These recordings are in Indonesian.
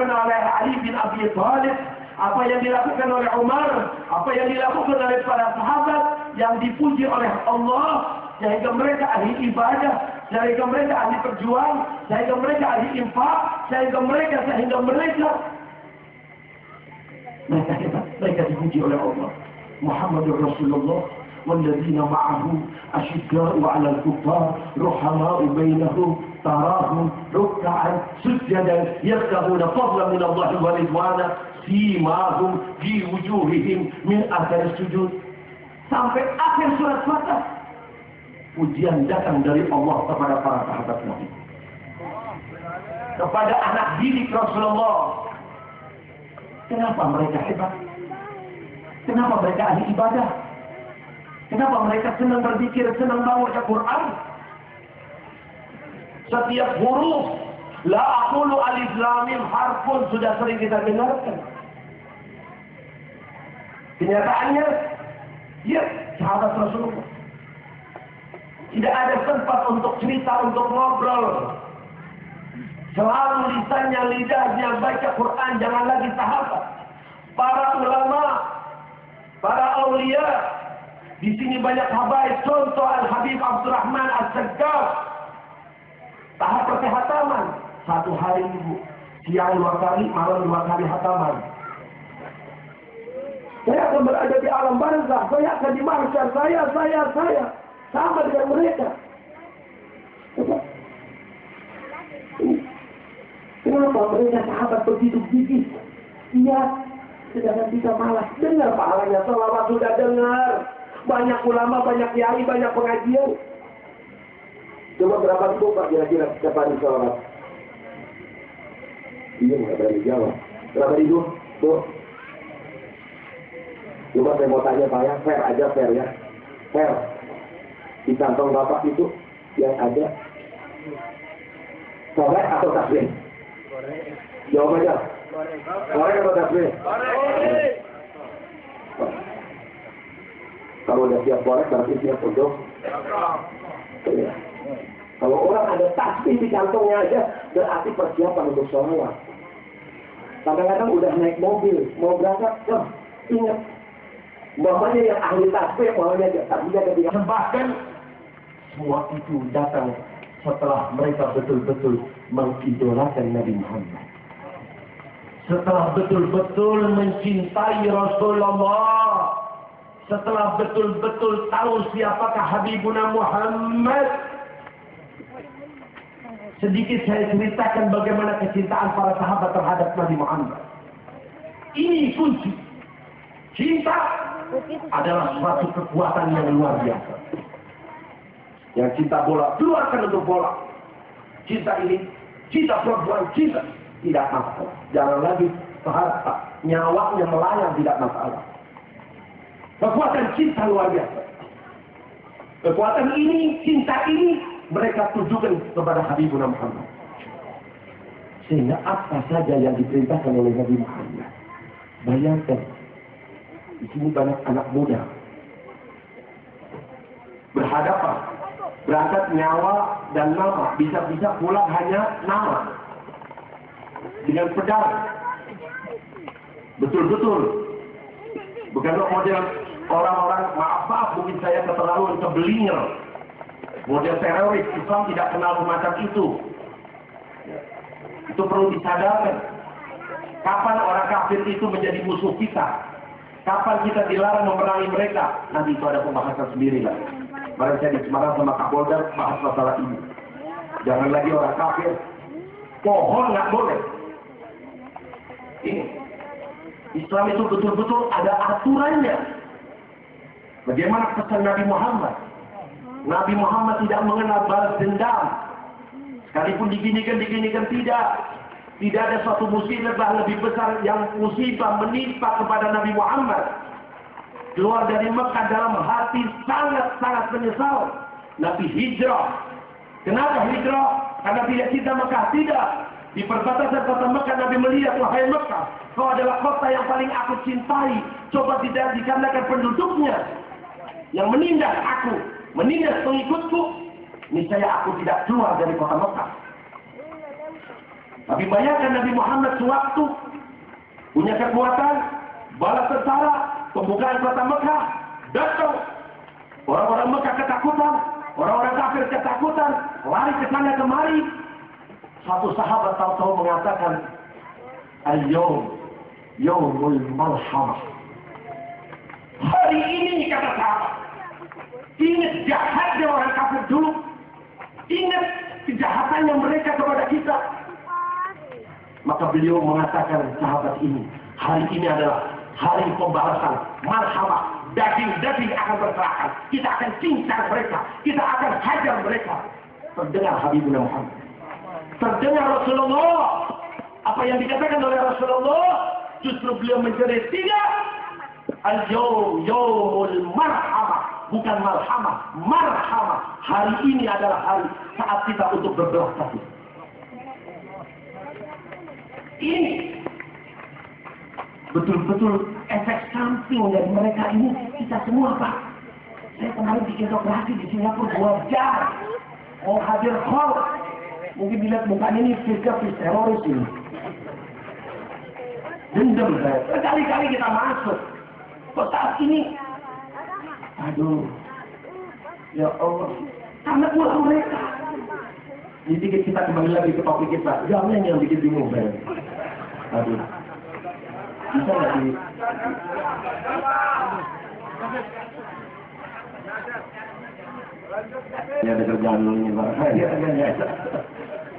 oleh Ali bin Abi Thalib, apa yang dilakukan oleh Umar, apa yang dilakukan oleh para sahabat yang dipuji oleh Allah, sehingga mereka ahli ibadah, sehingga mereka ahli perjuang, sehingga mereka ahli infak, sehingga mereka hebat, mereka dipuji oleh Allah. Muhammadur Rasulullah walladzina ma'ahu asyidda'u 'alal kuffar ruhama'u bainahum tarahum ruk'an sujjadan yabtaghuna fadlan min Allah wa ridwana simahum fi wujuhihim min athari sujud. Sampai akhir surat Fatah, pujian datang dari Allah kepada para sahabat Nabi, kepada anak didik Rasulullah. Kenapa mereka hebat? Kenapa mereka ahli ibadah? Kenapa mereka senang berzikir, senang baca Quran? Setiap huruf la aqulu alif lam mim harfun sudah sering kita dengarkan. Kenyataannya, ya, sahabat Rasulullah tidak ada tempat untuk cerita, untuk ngobrol. Selalu lisannya, lidahnya baca Quran, jangan lagi sahabat. Para ulama, para aulia, di sini banyak habaib. Contoh Al-Habib Abdurrahman As-Saggaf, tahap hataman. Satu hari ibu, siang 2 kali, malam 2 kali hataman. Saya akan berada di alam barzakh, saya akan di mahsyar, saya sama dengan mereka. Kenapa mereka sahabat begitu gigih? Iya, sedangkan kita malah dengar pahalanya. Selama sudah dengar, banyak ulama, banyak kiai, banyak pengajian. Coba berapa ribu Pak kira-kira setiap hari sholat? Iya, nggak berani jawab. Berapa ribu, Bu? Coba saya mau tanya Pak ya, fair aja, fair ya. Fair. Di kantong Bapak itu yang ada korek atau tasbih? Jawab aja. Korek atau tasbih? Korek. Kalau udah siap korek, berarti siap untuk ya. Kalau orang ada tasbih di kantongnya aja, berarti persiapan untuk sholat. Kadang-kadang udah naik mobil, mau berangkat, ingat. Bahwanya yang ahli tasbih, bahwanya tasbihnya ketika bahkan semua itu datang setelah mereka betul-betul mengidolakan Nabi Muhammad. Setelah betul-betul mencintai Rasulullah. Setelah betul-betul tahu siapakah Habibuna Muhammad. Sedikit saya ceritakan bagaimana kecintaan para sahabat terhadap Nabi Muhammad. Ini kunci. Cinta adalah suatu kekuatan yang luar biasa. Yang cinta bola, keluarkan untuk bola. Cinta ini, cinta perempuan, cinta tidak masalah. Jangan lagi harta, nyawanya melayang tidak masalah. Kekuatan cinta luar biasa. Kekuatan ini, cinta ini, mereka tujukan kepada Habibuna Muhammad. Sehingga apa saja yang diperintahkan oleh Nabi Muhammad. Bayangkan, di sini banyak anak muda berhadapan, berangkat nyawa dan nama, bisa-bisa pulang hanya nama dengan pedang. Betul-betul bukan model orang-orang, maaf mungkin saya keterlaluan, kebelinger, model teroris. Islam tidak kenal semacam itu. Itu perlu disadarkan. Kapan orang kafir itu menjadi musuh kita? Kapan kita dilarang memerangi mereka? Nanti itu ada pembahasan sendiri lah. Mari saya di Semarang sama Kapolda bahas masalah ini. Jangan lagi orang kafir. Pohon nggak boleh. Ini Islam itu betul-betul ada aturannya. Bagaimana pesan Nabi Muhammad? Nabi Muhammad tidak mengenal balas dendam. Sekalipun diginikan tidak. Tidak ada suatu musibah lebih besar yang musibah menimpa kepada Nabi Muhammad. Keluar dari Mekah dalam hati sangat-sangat menyesal. Nabi hijrah. Kenapa hijrah? Karena tidak cinta Mekah? Tidak. Di perbatasan kota Mekah Nabi melihat, wahai Mekah, kau adalah kota yang paling aku cintai. Coba tidak dikarenakan penduduknya yang menindas aku, menindas pengikutku, niscaya aku tidak keluar dari kota Mekah. Tapi bayangkan Nabi Muhammad sewaktu punya kekuatan, bala tentara, pembukaan kota Mekah, datang. Orang-orang Mekah ketakutan, orang-orang kafir ketakutan, lari ke sana kemari. Satu sahabat tahu-tahu mengatakan, Al-yawm, yawmul malhamah. Hari ini kata sahabat, ingat jahatnya orang kafir dulu, ingat kejahatannya mereka kepada kita. Maka beliau mengatakan sahabat ini, hari ini adalah hari pembalasan, marhamah, daging-daging akan berserahkan. Kita akan cincang mereka, kita akan hajar mereka. Terdengar Habibuna Muhammad, terdengar Rasulullah. Apa yang dikatakan oleh Rasulullah, justru beliau menjerit, tidak. Al-yawm, yawmul marhamah. Bukan malhamah, marhamah. Hari ini adalah hari saat kita untuk berbelas kasih. Ini betul-betul efek samping dari mereka ini kita semua, Pak. Saya kemarin bikin operasi di Singapura 2 jam. Mau hadir call. Mungkin dilihat mukanya ini fisik teroris ini. Dendam saya. Berkali-kali kita masuk. Kok saat ini? Aduh. Ya Allah. Karena pulang mereka. Jadi kita kembali lagi ke topik kita. Jangan yang bikin bingung saya. Aduh. Bisa nggak di? Ya ada kerjaan ini Pak. Ya.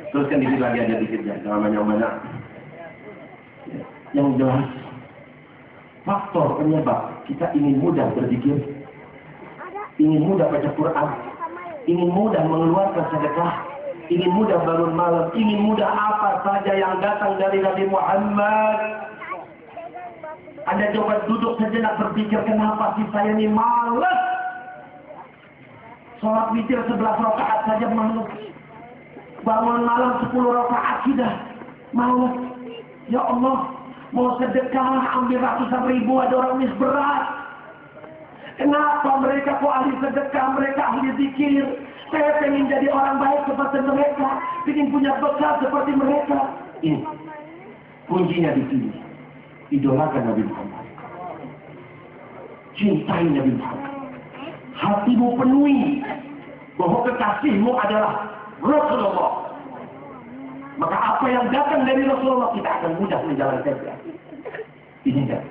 Terus kan dikit lagi aja dikit ya. Namanya banyak. Yang jelas faktor penyebab kita ingin mudah berzikir, ingin mudah baca Quran, ingin mudah mengeluarkan sedekah, ingin mudah bangun malam, ingin mudah apa saja yang datang dari Nabi Muhammad. Anda coba duduk sejenak berpikir, kenapa sih saya ini malas? Sholat witir 11 rakaat saja malas. Bangun malam 10 rakaat sudah malas. Ya Allah, mau sedekah ambil ratusan ribu, ada orang mis berat. Kenapa mereka kok ahli sedekah, mereka ahli zikir? Saya pengen jadi orang baik seperti mereka, ingin punya bekal seperti mereka. Ini kuncinya di sini. Idolakan Nabi Muhammad. Cintai Nabi Muhammad. Hatimu penuhi bahwa kekasihmu adalah Rasulullah. Maka apa yang datang dari Rasulullah kita akan mudah menjalankannya. Ini kan.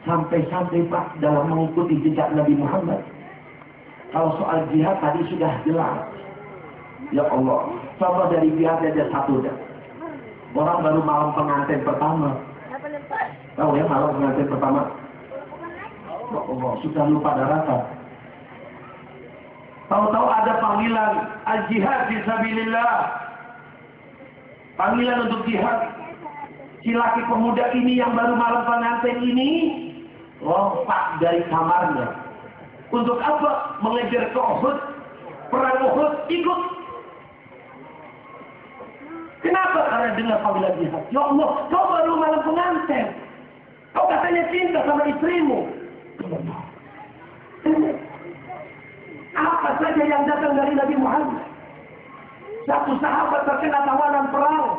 Sampai-sampai Pak dalam mengikuti jejak Nabi Muhammad. Kalau soal jihad tadi sudah jelas. Ya Allah, coba dari jihad aja satu dah. Orang baru malam pengantin pertama. Tahu ya malam pengantin pertama? Ya Allah, sudah lupa daratan. Tahu-tahu ada panggilan al-jihad fisabilillah. Panggilan untuk jihad. Si laki pemuda ini yang baru malam pengantin ini lompat dari kamarnya. Untuk apa? Mengejar ke Uhud. Perang Uhud ikut. Kenapa? Karena dengar panggilan jihad. Ya Allah, kau baru malam pengantin. Kau katanya cinta sama istrimu. Apa saja yang datang dari Nabi Muhammad. Satu sahabat terkena tawanan perang.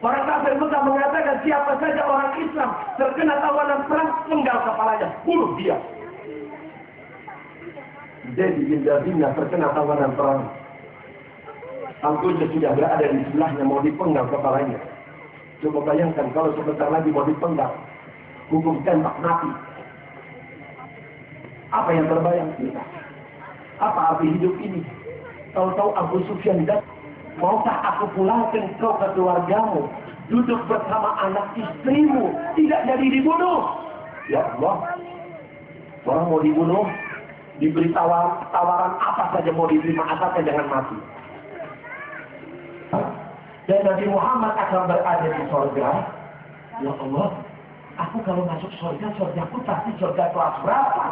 Orang kafir Mekah mengatakan siapa saja orang Islam terkena tawanan perang, penggal kepalanya, bunuh dia. Jadi bin Jabinah terkena tawanan perang. Angkunya sudah berada di sebelahnya, mau dipenggal kepalanya. Coba bayangkan kalau sebentar lagi mau dipenggal, hukum tembak mati. Apa yang terbayang kita? Apa arti hidup ini? Tahu-tahu Abu Sufyan datang, maukah aku pulangkan kau ke keluargamu, duduk bersama anak istrimu, tidak jadi dibunuh? Ya Allah, orang mau dibunuh, diberi tawaran apa saja mau diterima, asalkan jangan mati. Dan Nabi Muhammad akan berada di surga. Ya Allah, aku kalau masuk surga, surgaku pasti surga kelas berapa?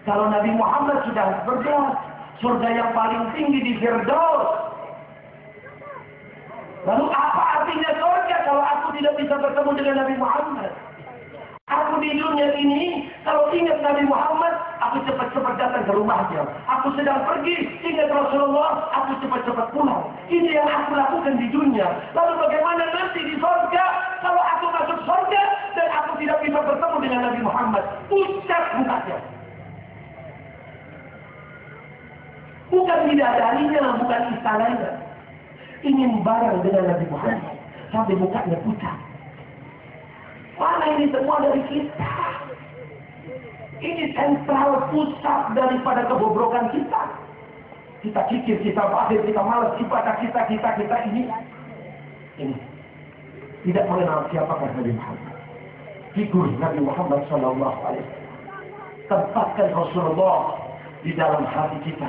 Kalau Nabi Muhammad sudah bergelas, surga yang paling tinggi di Firdaus. Lalu apa artinya surga kalau aku tidak bisa bertemu dengan Nabi Muhammad? Aku di dunia ini, kalau ingat Nabi Muhammad, Aku cepat-cepat datang ke rumahnya. Aku sedang pergi, ingat Rasulullah, aku cepat-cepat pulang. Ini yang aku lakukan di dunia. Lalu bagaimana nanti di surga? Kalau aku masuk surga dan aku tidak bisa bertemu dengan Nabi Muhammad, pucat mukanya. Bukan bidadarinya, bukan istananya. Ingin bareng dengan Nabi Muhammad, sampai mukanya pucat. Mana ini semua dari kita? Ini sentral pusat daripada kebobrokan kita. Kita kikir, kita bakhil, kita malas, ibadah kita ini. Ini. Tidak mengenal siapakah Nabi Muhammad. Figur Nabi Muhammad SAW. Tempatkan Rasulullah di dalam hati kita.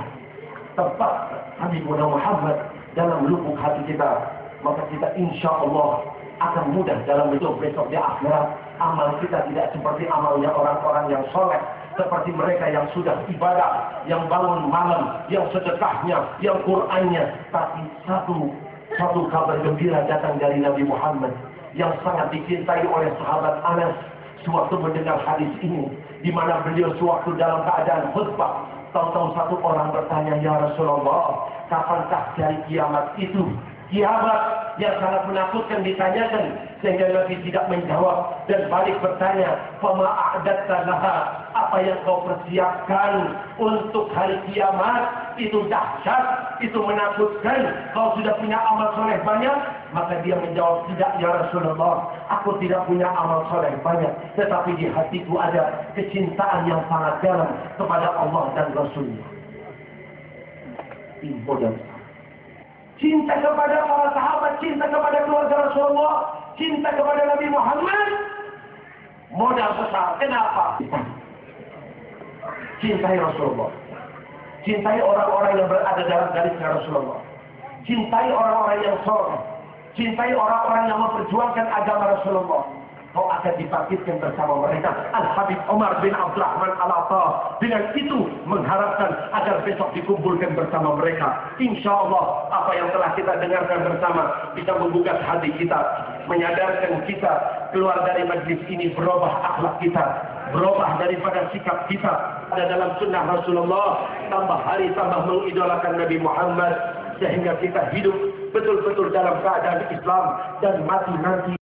Tempat Nabi Muhammad dalam lubuk hati kita. Maka kita insya Allah akan mudah dalam hidup besok di akhirat. Amal kita tidak seperti amalnya orang-orang yang soleh, seperti mereka yang sudah ibadah, yang bangun malam, yang sedekahnya, yang Qur'annya. Tapi satu kabar gembira datang dari Nabi Muhammad yang sangat dicintai oleh sahabat Anas sewaktu mendengar hadis ini, di mana beliau sewaktu dalam keadaan khutbah, tahu-tahu satu orang bertanya, "Ya Rasulullah, kapankah hari kiamat itu?" Kiamat yang sangat menakutkan ditanyakan, sehingga Nabi tidak menjawab dan balik bertanya, "Fama a'datta laha?" Apa yang kau persiapkan untuk hari kiamat? Itu dahsyat, itu menakutkan. Kau sudah punya amal soleh banyak? Maka dia menjawab, "Tidak ya Rasulullah, aku tidak punya amal soleh banyak, tetapi di hatiku ada kecintaan yang sangat dalam kepada Allah dan Rasulnya." Info dan cinta kepada para sahabat, cinta kepada keluarga Rasulullah, cinta kepada Nabi Muhammad, modal besar. Kenapa? Cintai Rasulullah, cintai orang-orang yang berada dalam garisnya Rasulullah, cintai orang-orang yang soleh, cintai orang-orang yang memperjuangkan agama Rasulullah. Kau akan dibangkitkan bersama mereka. Al-Habib Umar bin Abdurrahman Al-Atta dengan itu mengharapkan agar besok dikumpulkan bersama mereka. Insya Allah apa yang telah kita dengarkan bersama bisa membuka hati kita, menyadarkan kita keluar dari majlis ini, berubah akhlak kita, berubah daripada sikap kita ada dalam sunnah Rasulullah, tambah hari tambah mengidolakan Nabi Muhammad, sehingga kita hidup betul-betul dalam keadaan Islam dan mati nanti